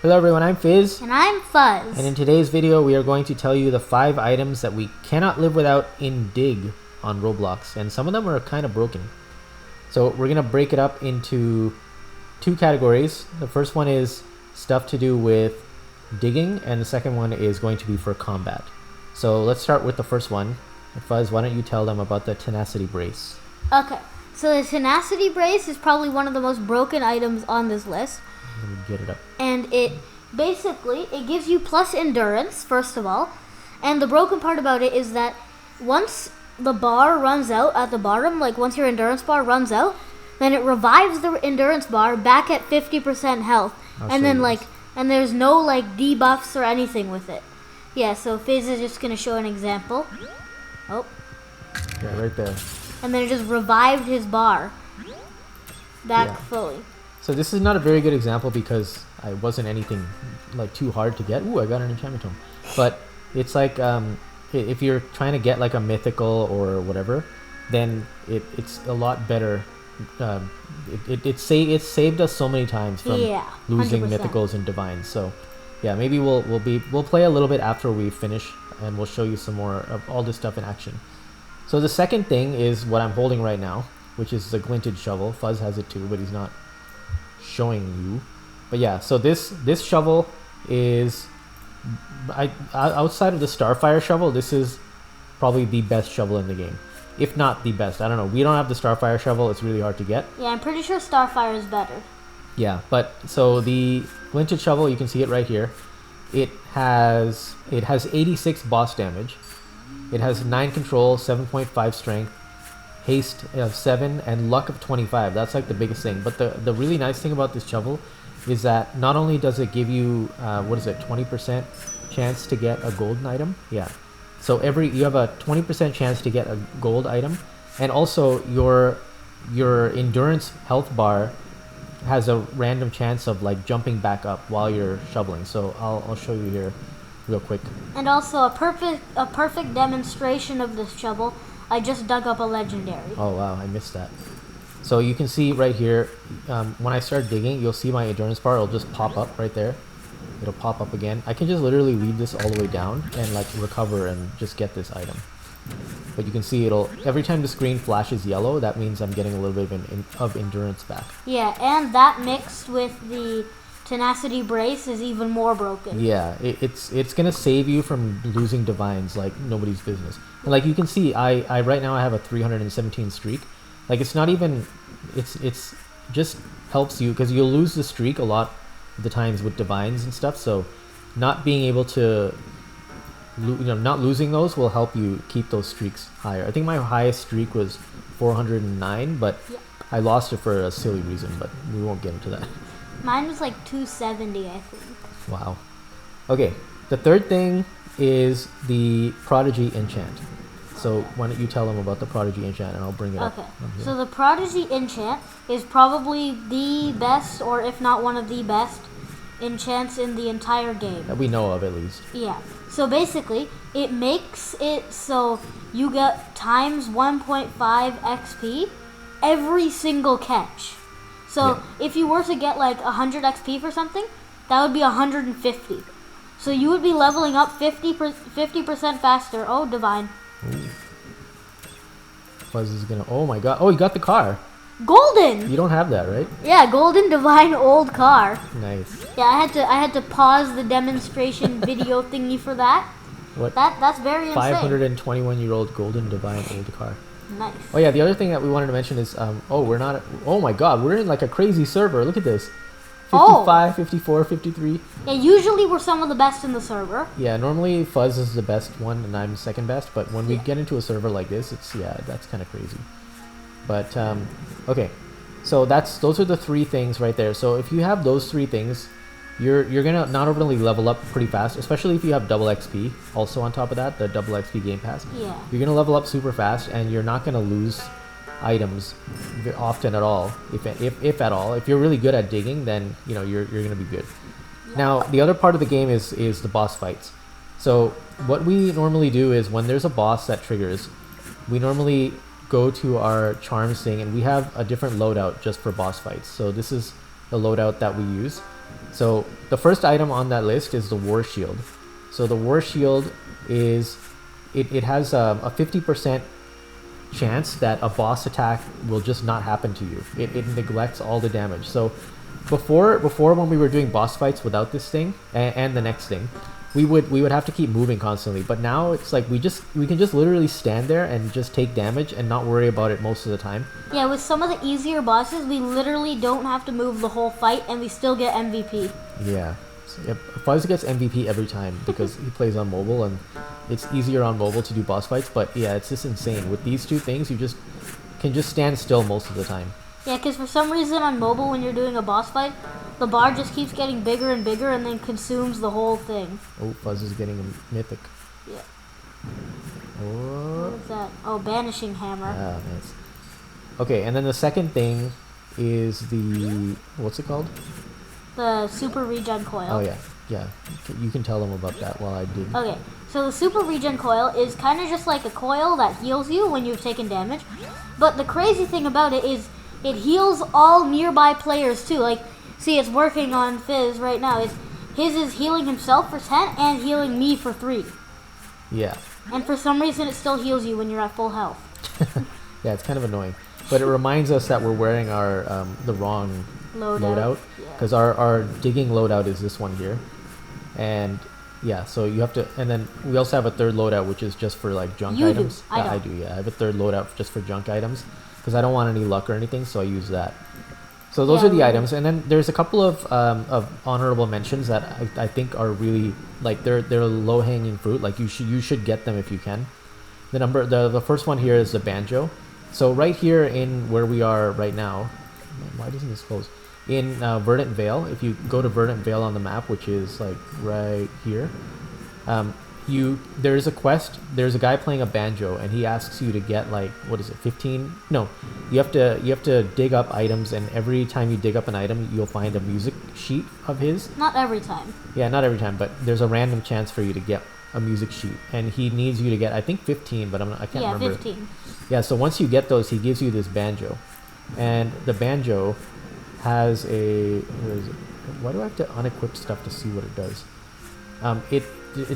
Hello everyone, I'm Fizz. And I'm Fuzz. And in today's video, we are going to tell you the 5 items that we cannot live without in Dig on Roblox. And some of them are kind of broken. So we're going to break it up into 2 categories. The first one is stuff to do with digging, and the second one is going to be for combat. So let's start with the first one. Fuzz, why don't you tell them about the tenacity brace? Okay, so the tenacity brace is probably one of the most broken items on this list. Let me get it up. And it gives you plus endurance, first of all. And the broken part about it is that once the bar runs out at the bottom, like once your endurance bar runs out, then it revives the endurance bar back at 50% health. And then and there's no debuffs or anything with it. Yeah, so Fizz is just gonna show an example. Oh. Yeah, right there. And then it just revived his bar back fully. So this is not a very good example because it wasn't anything too hard to get. Ooh, I got an enchantment tome. But it's like if you're trying to get a mythical or whatever, then it's a lot better. It saved us so many times from losing 100%. mythicals and divines. So yeah, maybe we'll play a little bit after we finish, and we'll show you some more of all this stuff in action. So the second thing is what I'm holding right now, which is the glinted shovel. Fuzz has it too, but he's not showing you. But yeah, so this shovel is outside of the Starfire shovel, this is probably the best shovel in the game, if not the best. I don't know, we don't have the Starfire shovel, it's really hard to get. Yeah, I'm pretty sure Starfire is better. Yeah, but so the glinted shovel, you can see it right here. It has 86 boss damage. It has 9 control, 7.5 strength, haste of 7, and luck of 25. That's the biggest thing. But the really nice thing about this shovel is that not only does it give you 20% chance to get a golden item. Yeah, so you have a 20% chance to get a gold item, and also your endurance health bar has a random chance of jumping back up while you're shoveling. So I'll show you here real quick. And also a perfect demonstration of this shovel, I just dug up a legendary. Oh wow, I missed that. So you can see right here, when I start digging, you'll see my endurance bar, it'll just pop up right there. It'll pop up again. I can just literally leave this all the way down and recover and just get this item. But you can see every time the screen flashes yellow, that means I'm getting a little bit of endurance back. Yeah, and that mixed with the tenacity brace is even more broken. Yeah, it's gonna save you from losing divines like nobody's business. And you can see, I right now I have a 317 streak. It's not even, it's just helps you because you'll lose the streak a lot of the times with divines and stuff. So not being able to, not losing those will help you keep those streaks higher. I think my highest streak was 409, but I lost it for a silly reason, but we won't get into that. Mine was 270, I think. Wow. Okay, the third thing is the Prodigy enchant. So why don't you tell them about the Prodigy enchant, and I'll bring it up. Okay, so the Prodigy enchant is probably the best, or if not one of the best, enchants in the entire game. That we know of, at least. Yeah, so basically, it makes it so you get times 1.5 XP every single catch. So if you were to get 100 XP for something, that would be 150. So you would be leveling up 50% faster. Oh, divine. Ooh. Fuzz is gonna. Oh my god! Oh, you got the car. Golden. You don't have that, right? Yeah, golden divine old car. Nice. Yeah, I had to pause the demonstration video thingy for that. What? That's very insane. 521-year-old golden divine old car. Nice. Oh yeah, the other thing that we wanted to mention is we're not. Oh my god, we're in a crazy server. Look at this. 55, 54, 53. Yeah, usually we're some of the best in the server. Yeah, normally Fuzz is the best one and I'm second best, but when we get into a server like this, that's kind of crazy. But okay, so those are the 3 things right there. So if you have those 3 things, you're gonna not only level up pretty fast, especially if you have double XP. Also on top of that, the double XP game pass. Yeah. You're gonna level up super fast, and you're not gonna lose items often at all, if at all. If you're really good at digging, then you're gonna be good. Now the other part of the game is the boss fights. So what we normally do is when there's a boss that triggers, we normally go to our charms thing, and we have a different loadout just for boss fights. So this is the loadout that we use. So the first item on that list is the War Shield. So the War Shield is it has a 50% chance that a boss attack will just not happen to you. It neglects all the damage. So before when we were doing boss fights without this thing and the next thing, we would have to keep moving constantly. But now it's like we can just literally stand there and just take damage and not worry about it most of the time. Yeah, with some of the easier bosses, we literally don't have to move the whole fight, and we still get MVP. Yeah. So, yep. Fuzz gets MVP every time because he plays on mobile and it's easier on mobile to do boss fights. But yeah, it's just insane. With these two things, you just can just stand still most of the time. Yeah, because for some reason on mobile, when you're doing a boss fight, the bar just keeps getting bigger and bigger and then consumes the whole thing. Oh, Fuzz is getting a mythic. Yeah. Oh. What is that? Oh, Banishing Hammer. Ah, nice. Okay, and then the second thing is the... What's it called? The Super Regen Coil. Oh, yeah. Yeah. You can tell them about that while I dig. Okay, so the Super Regen Coil is kind of just like a coil that heals you when you've taken damage. But the crazy thing about it is it heals all nearby players too. Like, see, it's working on Fizz right now. His is healing himself for 10 and healing me for 3. Yeah. And for some reason, it still heals you when you're at full health. Yeah, it's kind of annoying. But it reminds us that we're wearing our the wrong loadout. Because our digging loadout is this one here. And yeah, so you have to... And then we also have a third loadout, which is just for like junk items. I don't. I do, yeah. I have a third loadout just for junk items. Because I don't want any luck or anything, so I use that. So those are the items, and then there's a couple of honorable mentions that I think are really like they're low hanging fruit. Like you should get them if you can. The first one here is the banjo. So right here in where we are right now, why doesn't this close? In Verdant Vale, if you go to Verdant Vale on the map, which is like right here, there's a quest. There's a guy playing a banjo, and he asks you to get like, what is it, 15? No, you have to dig up items, and every time you dig up an item, you'll find a music sheet of his. Not every time. Yeah, not every time, but there's a random chance for you to get a music sheet, and he needs you to get, I think, 15, but I can't remember. Yeah, 15. Yeah, so once you get those, he gives you this banjo, and the banjo has a... Where is it? Why do I have to unequip stuff to see what it does? It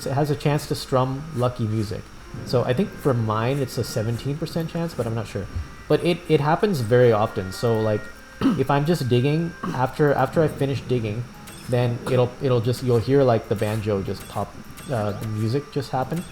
has a chance to strum lucky music. So I think for mine it's a 17% chance, but I'm not sure. But it happens very often. So like if I'm just digging, after I finish digging, then you'll hear like the banjo just pop, the music just happen,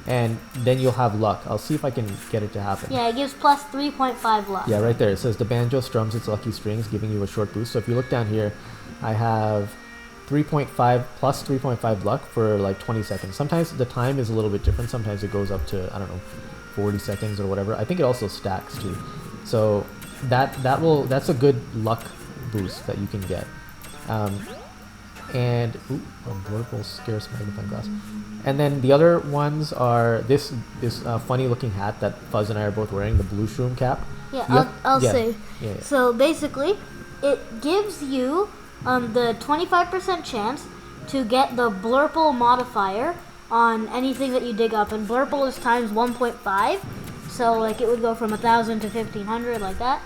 and then you'll have luck. I'll see if I can get it to happen. Yeah, it gives plus 3.5 luck. Yeah, right there. It says the banjo strums its lucky strings, giving you a short boost. So if you look down here, I have 3.5 plus 3.5 luck for like 20 seconds. Sometimes the time is a little bit different. Sometimes it goes up to, I don't know, 40 seconds or whatever. I think it also stacks too. So that's a good luck boost that you can get. And a blurple scarce magnifying glass. And then the other ones are this funny looking hat that Fuzz and I are both wearing, the blue shroom cap. Yeah, I'll say. Yeah. So basically, it gives you the 25% chance to get the blurple modifier on anything that you dig up, and blurple is times 1.5, so like it would go from 1,000 to 1,500 like that.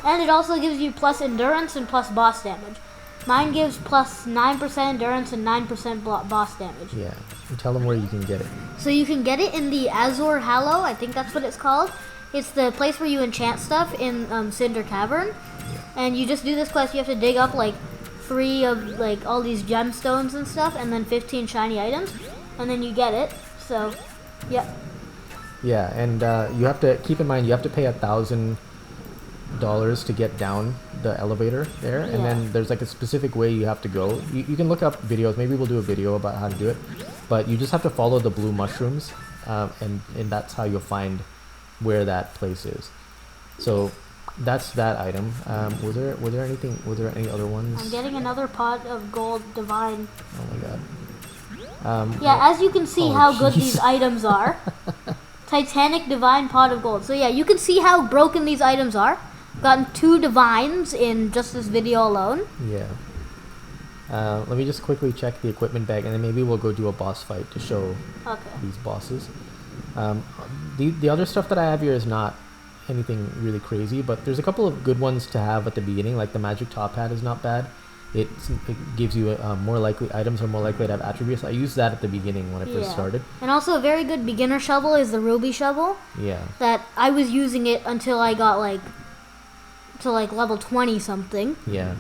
And it also gives you plus endurance and plus boss damage. Mine gives plus 9% endurance and 9% boss damage. Yeah, and tell them where you can get it. So you can get it in the Azure Hallow, I think that's what it's called. It's the place where you enchant stuff in Cinder Cavern. Yeah. And you just do this quest, you have to dig up like 3 of like all these gemstones and stuff, and then 15 shiny items, and then you get it. So, yeah. Yeah, and you have to keep in mind you have to pay $1,000 to get down the elevator there, and then there's like a specific way you have to go. You can look up videos. Maybe we'll do a video about how to do it, but you just have to follow the blue mushrooms, and that's how you'll find where that place is. So that's that item. Was there any other ones? I'm getting another pot of gold divine. Oh my god. Yeah, as you can see how good these items are. Titanic divine pot of gold. So yeah, you can see how broken these items are. Gotten 2 divines in just this video alone. Yeah. Let me just quickly check the equipment bag, and then maybe we'll go do a boss fight to show these bosses. The other stuff that I have here is not anything really crazy, but there's a couple of good ones to have at the beginning, like the magic top hat is not bad. it gives you more likely items are more likely to have attributes. I used that at the beginning when I first started. And also a very good beginner shovel is the ruby shovel. Yeah. That I was using it until I got like to like level 20 something. Yeah.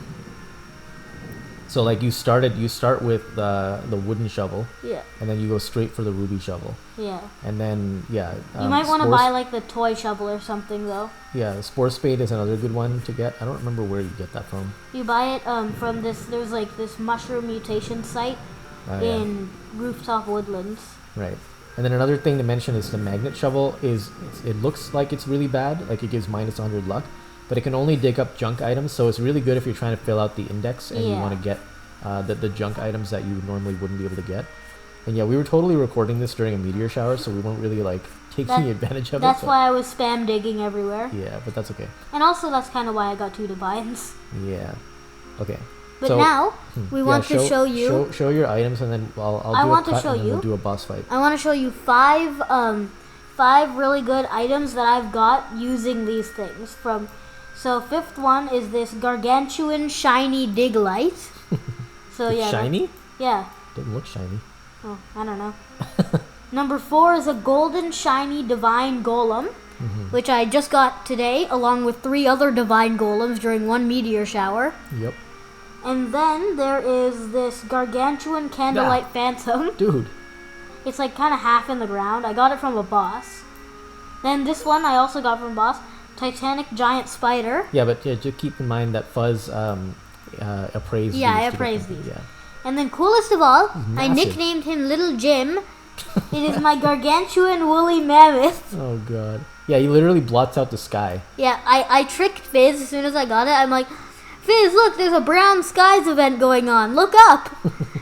So like you start with the wooden shovel. Yeah. And then you go straight for the ruby shovel. Yeah. And then you might want to buy like the toy shovel or something though. Yeah, the spore spade is another good one to get. I don't remember where you get that from. You buy it from this. There's like this mushroom mutation site in Rooftop Woodlands. Right. And then another thing to mention is the magnet shovel it looks like it's really bad, like it gives minus 100 luck, but it can only dig up junk items, so it's really good if you're trying to fill out the index and you want to get the junk items that you normally wouldn't be able to get. And yeah, we were totally recording this during a meteor shower, so we weren't really like taking advantage of it. That's why I was spam digging everywhere. Yeah, but that's okay. And also that's kind of why I got 2 divines. Yeah. Okay. But so, now we want to show you. Show your items, and then I'll do a cut, and then we'll do a boss fight. I want to show you 5 really good items that I've got using these things. So 5th one is this gargantuan shiny dig light. So yeah. Shiny? Yeah. Didn't look shiny. Oh, I don't know. Number 4 is a golden shiny divine golem, which I just got today, along with 3 other divine golems during one meteor shower. Yep. And then there is this gargantuan candlelight phantom. Dude. It's like kind of half in the ground. I got it from a boss. Then this one I also got from a boss. Titanic giant spider. Yeah, but just keep in mind that Fuzz appraised these. Yeah, I appraised these. Yeah. And then coolest of all, I nicknamed him Little Jim. It is my gargantuan woolly mammoth. Oh god. Yeah, he literally blots out the sky. Yeah, I tricked Fizz as soon as I got it. I'm like, Fizz, look, there's a brown skies event going on. Look up.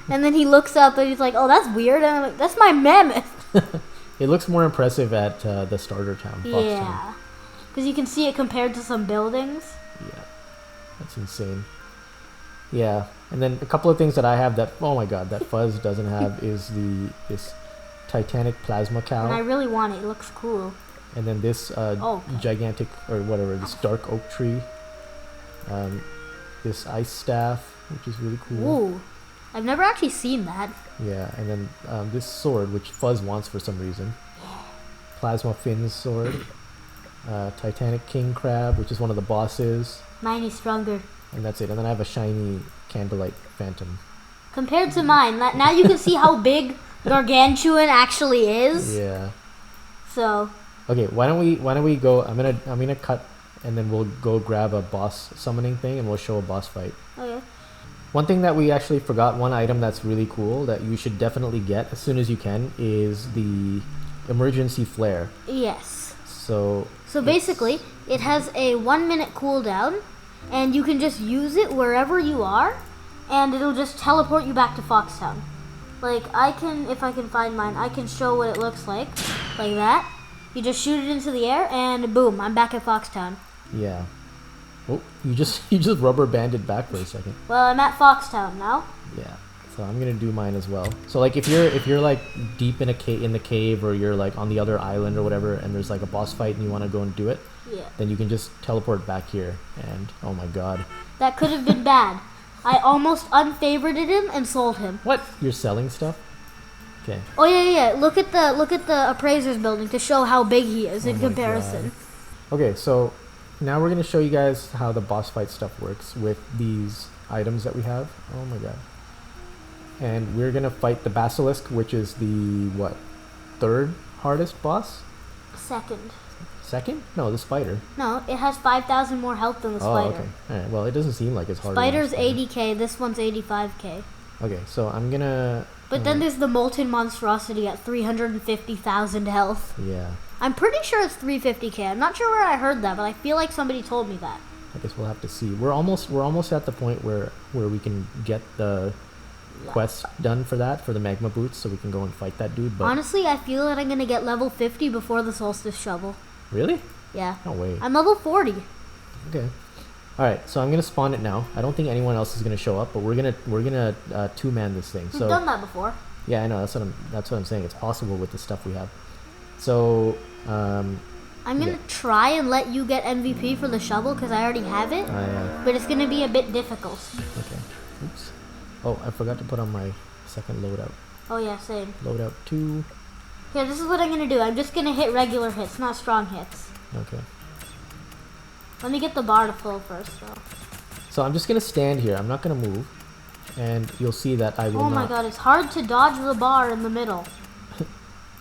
And then he looks up and he's like, oh, that's weird. And I'm like, that's my mammoth. It looks more impressive at the starter town, Fox Town. Because you can see it compared to some buildings. Yeah, that's insane. Yeah, and then a couple of things that I have that, oh my god, that Fuzz doesn't have is this Titanic plasma cow. And I really want it. It looks cool. And then this gigantic, or whatever, this dark oak tree. This ice staff, which is really cool. Ooh, I've never actually seen that. Yeah, and then this sword, which Fuzz wants for some reason. Plasma Finn's sword. Titanic king crab, which is one of the bosses. Mine is stronger. And that's it. And then I have a shiny candlelight phantom. Compared to mine, now you can see how big gargantuan actually is. Yeah. So. Okay, why don't we go? I'm gonna cut, and then we'll go grab a boss summoning thing, and we'll show a boss fight. Okay. One thing that we actually forgot, one item that's really cool that you should definitely get as soon as you can, is the emergency flare. Yes. So basically, it has a 1-minute cooldown, and you can just use it wherever you are, and it'll just teleport you back to Foxtown. Like, if I can find mine, I can show what it looks like that. You just shoot it into the air, and boom, I'm back at Foxtown. Yeah. Oh, you just rubber banded back for a second. Well, I'm at Foxtown now. Yeah. So I'm gonna do mine as well. So like if you're like deep in the cave, or you're like on the other island or whatever, and there's like a boss fight and you want to go and do it, then you can just teleport back here. And oh my god, that could have been bad. I almost unfavorited him and sold him. What? You're selling stuff? Okay. Oh yeah. Look at the appraiser's building to show how big he is in comparison. God. Okay, so now we're gonna show you guys how the boss fight stuff works with these items that we have. Oh my god. And we're gonna fight the basilisk, which is the 3rd hardest boss? Second? No, the spider. No, it has 5,000 more health than the spider. Oh, okay. Alright, well, it doesn't seem like it's hard. Spider's 80k, this one's 85k. Okay, so I'm gonna... But then there's the molten monstrosity at 350,000 health. Yeah. I'm pretty sure it's 350k. I'm not sure where I heard that, but I feel like somebody told me that. I guess we'll have to see. We're almost at the point where we can get the quest done for the magma boots, so we can go and fight that dude. But honestly, I feel that I'm gonna get level 50 before the solstice shovel. Really? Yeah. No way. I'm level 40. Okay. All right, so I'm gonna spawn it now. I don't think anyone else is gonna show up, but we're gonna 2-man this thing. We've done that before. Yeah, I know. That's what I'm saying. It's possible with the stuff we have. So I'm gonna try and let you get MVP for the shovel because I already have it. Yeah. But it's gonna be a bit difficult. Okay. Oops. Oh, I forgot to put on my second loadout. Oh yeah, same. Loadout 2. Okay, this is what I'm gonna do. I'm just gonna hit regular hits, not strong hits. Okay. Let me get the bar to full first, though. So I'm just gonna stand here. I'm not gonna move, and you'll see that I will Oh not. my god, it's hard to dodge the bar in the middle.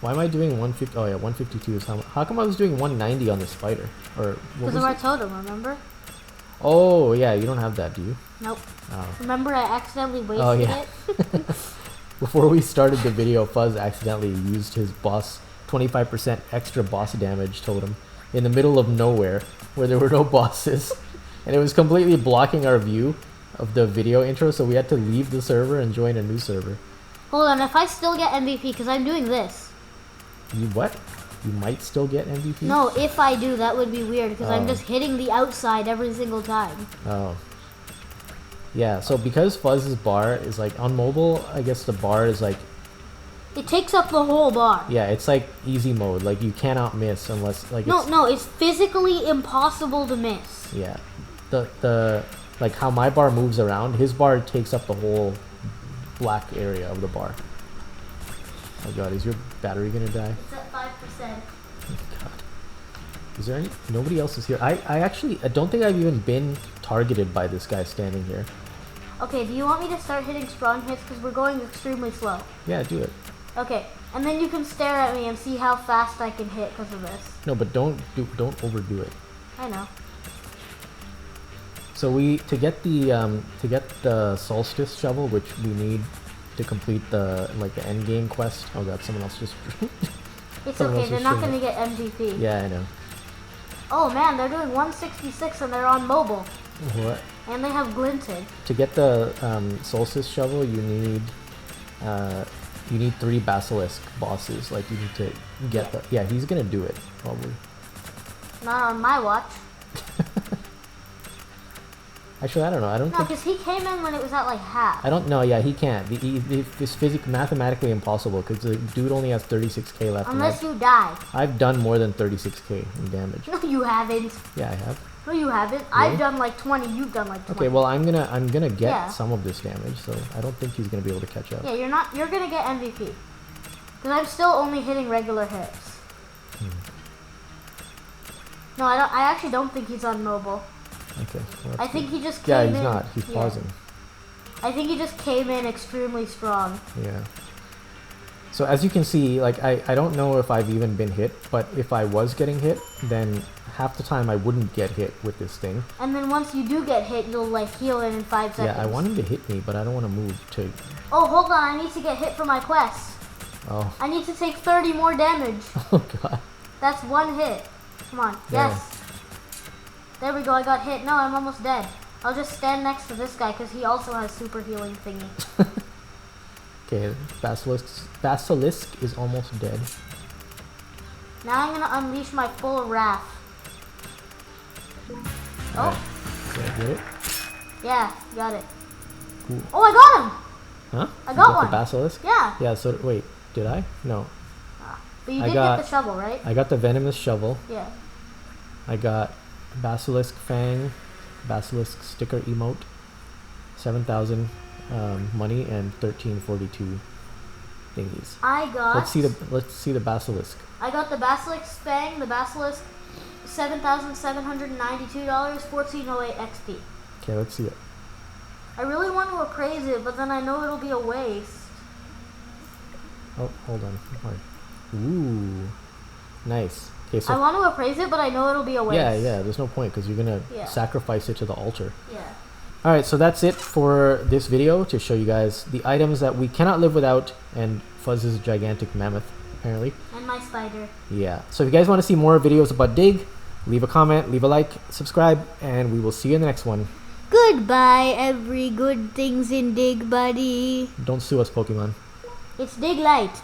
Why am I doing 150? Oh yeah, 152 is how come I was doing 190 on the spider? Or what Because was of our it? totem, remember? Oh yeah, you don't have that, do you? Nope. Oh. Remember I accidentally wasted Oh, yeah. it? Before we started the video, Fuzz accidentally used his boss 25% extra boss damage totem in the middle of nowhere where there were no bosses, and it was completely blocking our view of the video intro, so we had to leave the server and join a new server. Hold on, if I still get MVP, because I'm doing this. You what? You might still get MVP? No, if I do, that would be weird, because I'm Oh. just hitting the outside every single time. Oh. Yeah, so because Fuzz's bar is like on mobile, I guess the bar is like, It takes up the whole bar. yeah, it's like easy mode. Like you cannot miss unless like it's, No, it's physically impossible to miss. yeah. The like how my bar moves around, his bar takes up the whole black area of the bar. Oh god, is your battery gonna die? It's at 5%. God. Is there any? Nobody else is here. I don't think I've even been targeted by this guy standing here. Okay, do you want me to start hitting strong hits? Because we're going extremely slow. Yeah, do it. Okay, and then you can stare at me and see how fast I can hit because of this. No, but don't overdo it. I know. So to get the solstice shovel, which we need to complete the end game quest. Oh god, someone else just. It's Someone okay, else they're is not shooting going to get MVP. Yeah, I know. Oh man, they're doing 166 and they're on mobile. What? And they have glinted. To get the solstice shovel, you need 3 basilisk bosses. Like you need to get the. Yeah, he's gonna do it probably. Not on my watch. Actually, I don't know. I don't No, think. because he came in when it was at like half. I don't know. Yeah, he can't. It's mathematically impossible because the dude only has 36k left. Unless you die. I've done more than 36k in damage. No, you haven't. Yeah, I have. No, you haven't. Really? I've done like 20. You've done like 20. Okay, well I'm gonna get Yeah. some of this damage, so I don't think he's gonna be able to catch up. Yeah, you're not. You're gonna get MVP. Because I'm still only hitting regular hits. No, I don't. I actually don't think he's on mobile. Okay. Well, I think he just yeah, came in. he's not. He's yeah. pausing. I think he just came in extremely strong. Yeah. So as you can see, like I don't know if I've even been hit, but if I was getting hit, then half the time I wouldn't get hit with this thing. And then once you do get hit, you'll like heal in 5 seconds. Yeah, I want him to hit me, but I don't want to move to. Oh, hold on. I need to get hit for my quest. Oh. I need to take 30 more damage. Oh god. That's 1 hit. Come on. Yeah. Yes. There we go. I got hit. No, I'm almost dead. I'll just stand next to this guy because he also has super healing thingy. Okay, basilisk is almost dead. Now I'm gonna unleash my full wrath. Alright. Oh, Did I get it? yeah, got it. Cool. Oh, I got him. Huh? I You got one. the basilisk? Yeah. Yeah. So wait, did I? No. But you I did got- get the shovel, right? I got the venomous shovel. Yeah. I got basilisk fang, basilisk sticker emote, 7,000 money, and 1342 thingies. I got. Let's see the basilisk. I got the basilisk fang, the basilisk, $7,792, 1408 XP. Okay, let's see it. I really want to appraise it, but then I know it'll be a waste. Oh, hold on. Ooh, nice. Okay, so I want to appraise it, but I know it'll be a waste. yeah. There's no point because you're gonna Yeah. sacrifice it to the altar. Yeah. All right, so that's it for this video to show you guys the items that we cannot live without, and Fuzz's gigantic mammoth, apparently. And my spider. Yeah. So if you guys want to see more videos about Dig, leave a comment, leave a like, subscribe, and we will see you in the next one. Goodbye, every good things in Dig, buddy. Don't sue us, Pokemon. It's Dig Light.